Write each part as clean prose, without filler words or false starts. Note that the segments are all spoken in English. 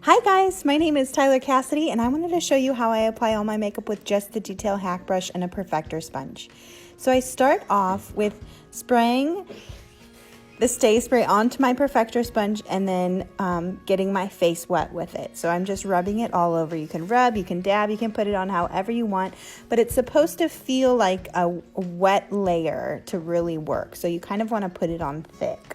Hi guys, my name is Tyler Cassidy and I wanted to show you how I apply all my makeup with just the Detail HAC brush and a perfector sponge. So I start off with spraying the Stay Spray onto my perfector sponge and then getting my face wet with it. So I'm just rubbing it all over. You can rub, you can dab, you can put it on however you want, but it's supposed to feel like a wet layer to really work. So you kind of want to put it on thick.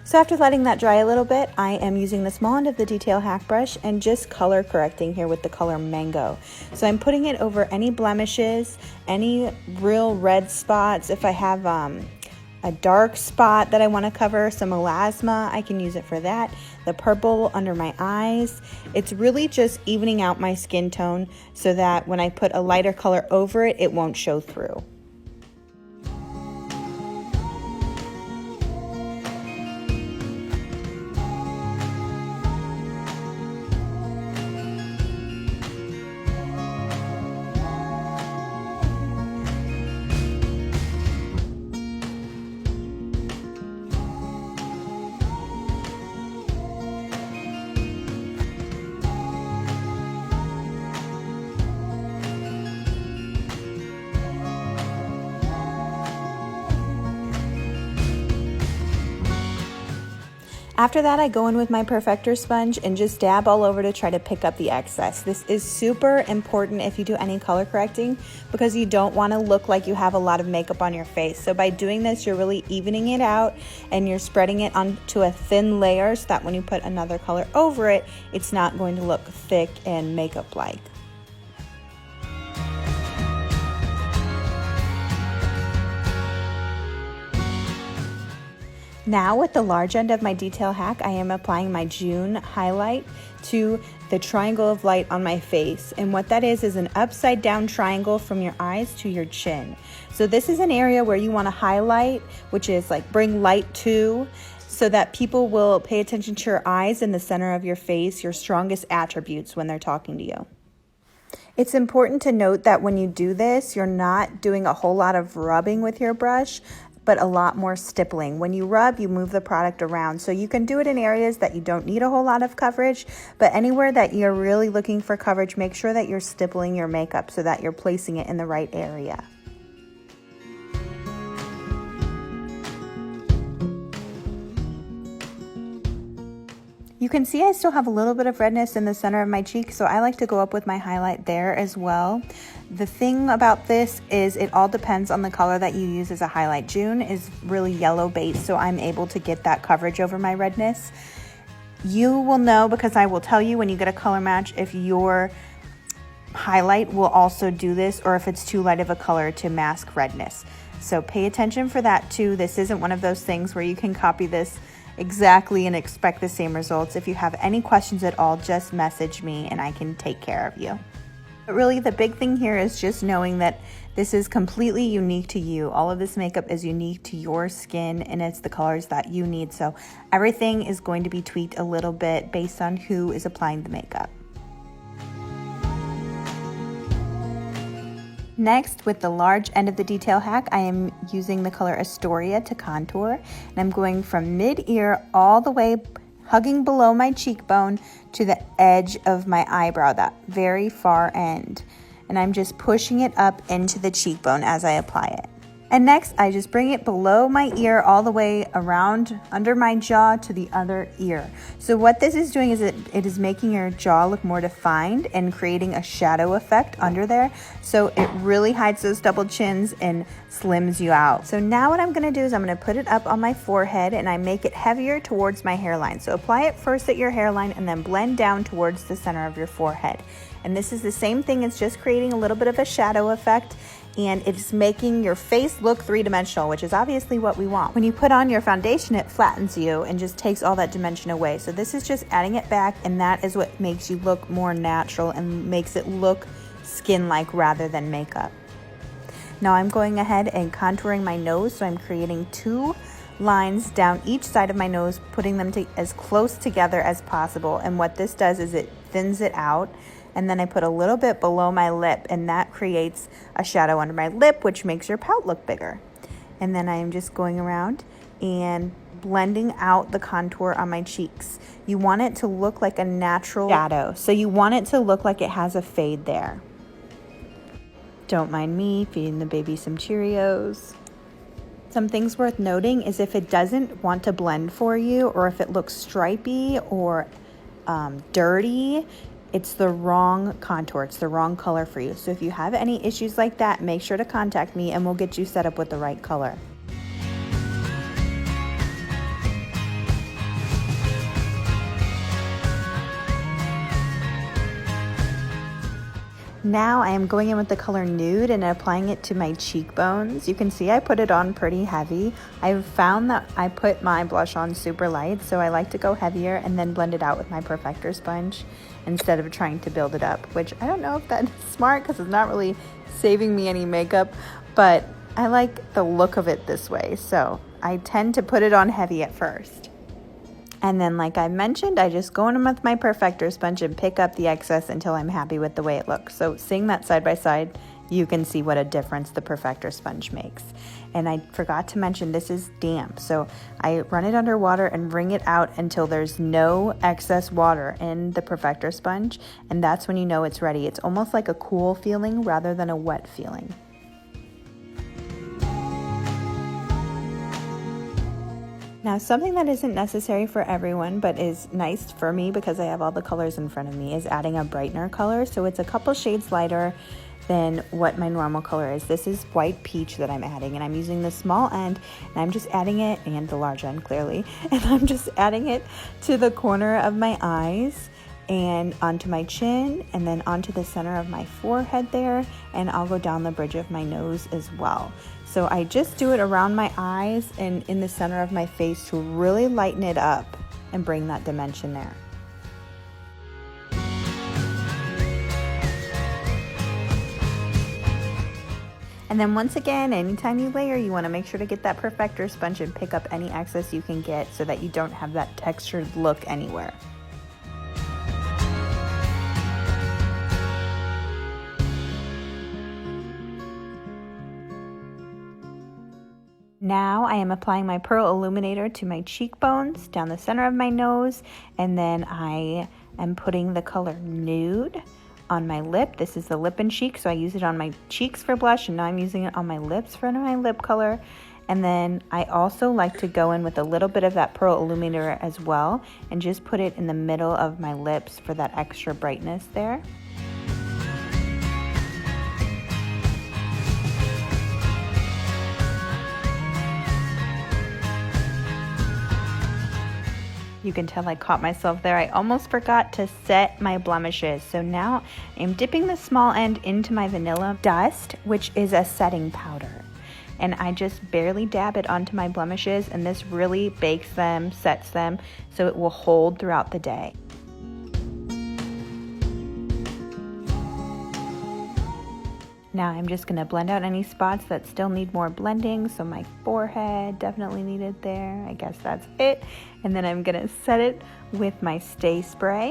So after letting that dry a little bit, I am using the small end of the Detail HAC brush and just color correcting here with the color Mango. So I'm putting it over any blemishes, any real red spots. If I have a dark spot that I want to cover, some melasma, I can use it for that. The purple under my eyes. It's really just evening out my skin tone so that when I put a lighter color over it, it won't show through. After that, I go in with my perfector sponge and just dab all over to try to pick up the excess. This is super important if you do any color correcting because you don't want to look like you have a lot of makeup on your face. So by doing this, you're really evening it out and you're spreading it onto a thin layer so that when you put another color over it, it's not going to look thick and makeup-like. Now with the large end of my Detail HAC, I am applying my June highlight to the triangle of light on my face. And what that is an upside down triangle from your eyes to your chin. So this is an area where you want to highlight, which is like bring light to, so that people will pay attention to your eyes in the center of your face, your strongest attributes when they're talking to you. It's important to note that when you do this, you're not doing a whole lot of rubbing with your brush, but a lot more stippling. When you rub, you move the product around. So you can do it in areas that you don't need a whole lot of coverage, but anywhere that you're really looking for coverage, make sure that you're stippling your makeup so that you're placing it in the right area. You can see I still have a little bit of redness in the center of my cheek, so I like to go up with my highlight there as well. The thing about this is it all depends on the color that you use as a highlight. June is really yellow based, so I'm able to get that coverage over my redness. You will know because I will tell you when you get a color match if your highlight will also do this or if it's too light of a color to mask redness. So pay attention for that too. This isn't one of those things where you can copy this exactly and expect the same results. If you have any questions at all, just message me and I can take care of you. But really the big thing here is just knowing that this is completely unique to you. All of this makeup is unique to your skin and it's the colors that you need. So everything is going to be tweaked a little bit based on who is applying the makeup. Next, with the large end of the Detail HAC, I am using the color Astoria to contour, and I'm going from mid-ear all the way hugging below my cheekbone to the edge of my eyebrow, that very far end. And I'm just pushing it up into the cheekbone as I apply it. And next, I just bring it below my ear all the way around under my jaw to the other ear. So what this is doing is it is making your jaw look more defined and creating a shadow effect under there. So it really hides those double chins and slims you out. So now what I'm gonna do is I'm gonna put it up on my forehead and I make it heavier towards my hairline. So apply it first at your hairline and then blend down towards the center of your forehead. And this is the same thing, it's just creating a little bit of a shadow effect. And it's making your face look three-dimensional, which is obviously what we want. When you put on your foundation, it flattens you and just takes all that dimension away. So this is just adding it back, and that is what makes you look more natural and makes it look skin-like rather than makeup. Now I'm going ahead and contouring my nose, so I'm creating two lines down each side of my nose, putting them as close together as possible. And what this does is it thins it out. And then I put a little bit below my lip, and that creates a shadow under my lip, which makes your pout look bigger. And then I am just going around and blending out the contour on my cheeks. You want it to look like a natural shadow, so you want it to look like it has a fade there. Don't mind me feeding the baby some Cheerios. Some things worth noting is if it doesn't want to blend for you, or if it looks stripy or dirty, it's the wrong contour, it's the wrong color for you. So if you have any issues like that, make sure to contact me and we'll get you set up with the right color. Now I am going in with the color Nude and applying it to my cheekbones. You can see I put it on pretty heavy. I've found that I put my blush on super light, so I like to go heavier and then blend it out with my perfector sponge instead of trying to build it up, which I don't know if that's smart because it's not really saving me any makeup, but I like the look of it this way, so I tend to put it on heavy at first. And then, like I mentioned, I just go in with my perfector sponge and pick up the excess until I'm happy with the way it looks. So seeing that side by side, you can see what a difference the perfector sponge makes. And I forgot to mention, this is damp. So I run it under water and wring it out until there's no excess water in the perfector sponge. And that's when you know it's ready. It's almost like a cool feeling rather than a wet feeling. Now, something that isn't necessary for everyone but is nice for me because I have all the colors in front of me is adding a brightener color. So it's a couple shades lighter than what my normal color is. This is white peach that I'm adding, and I'm using the small end and I'm just adding it, and the large end clearly, and I'm just adding it to the corner of my eyes and onto my chin and then onto the center of my forehead there, and I'll go down the bridge of my nose as well. So I just do it around my eyes and in the center of my face to really lighten it up and bring that dimension there. And then once again, anytime you layer, you want to make sure to get that perfector sponge and pick up any excess you can get so that you don't have that textured look anywhere. Now I am applying my Pearl Illuminator to my cheekbones, down the center of my nose, and then I am putting the color Nude on my lip. This is the lip and cheek, so I use it on my cheeks for blush, and now I'm using it on my lips for my lip color. And then I also like to go in with a little bit of that Pearl Illuminator as well, and just put it in the middle of my lips for that extra brightness there. You can tell I caught myself there. I almost forgot to set my blemishes. So now I'm dipping the small end into my vanilla dust, which is a setting powder. And I just barely dab it onto my blemishes, and this really bakes them, sets them, so it will hold throughout the day. Now I'm just going to blend out any spots that still need more blending. So my forehead definitely needed there. I guess that's it. And then I'm going to set it with my Stay Spray.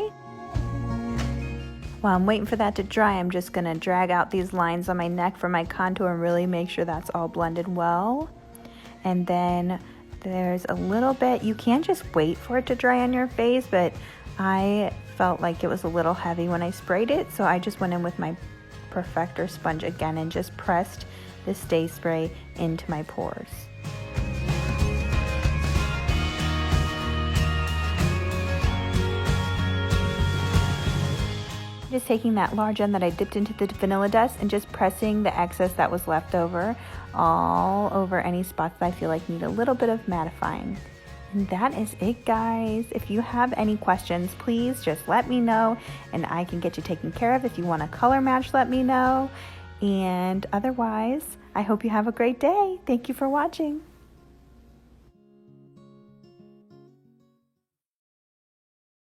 While I'm waiting for that to dry, I'm just going to drag out these lines on my neck for my contour and really make sure that's all blended well. And then there's a little bit, you can't just wait for it to dry on your face, but I felt like it was a little heavy when I sprayed it. So I just went in with my perfector sponge again and just pressed the Stay Spray into my pores. Just taking that large end that I dipped into the vanilla dust and just pressing the excess that was left over all over any spots that I feel like need a little bit of mattifying. And that is it, guys. If you have any questions, please just let me know and I can get you taken care of. If you want a color match, let me know. And otherwise, I hope you have a great day. Thank you for watching.